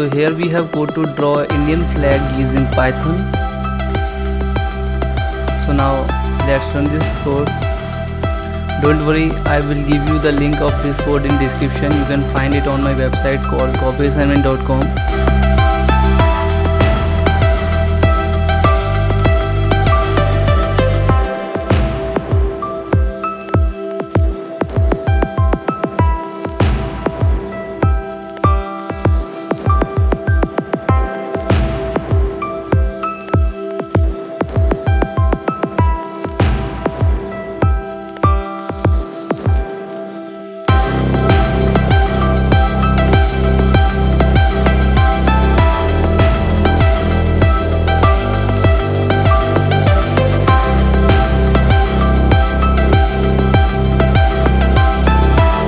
So here we have code to draw Indian flag using Python. So now let's run this code. Don't worry, I will give you the link of this code in description. You can find it on my website called copyassignment.com.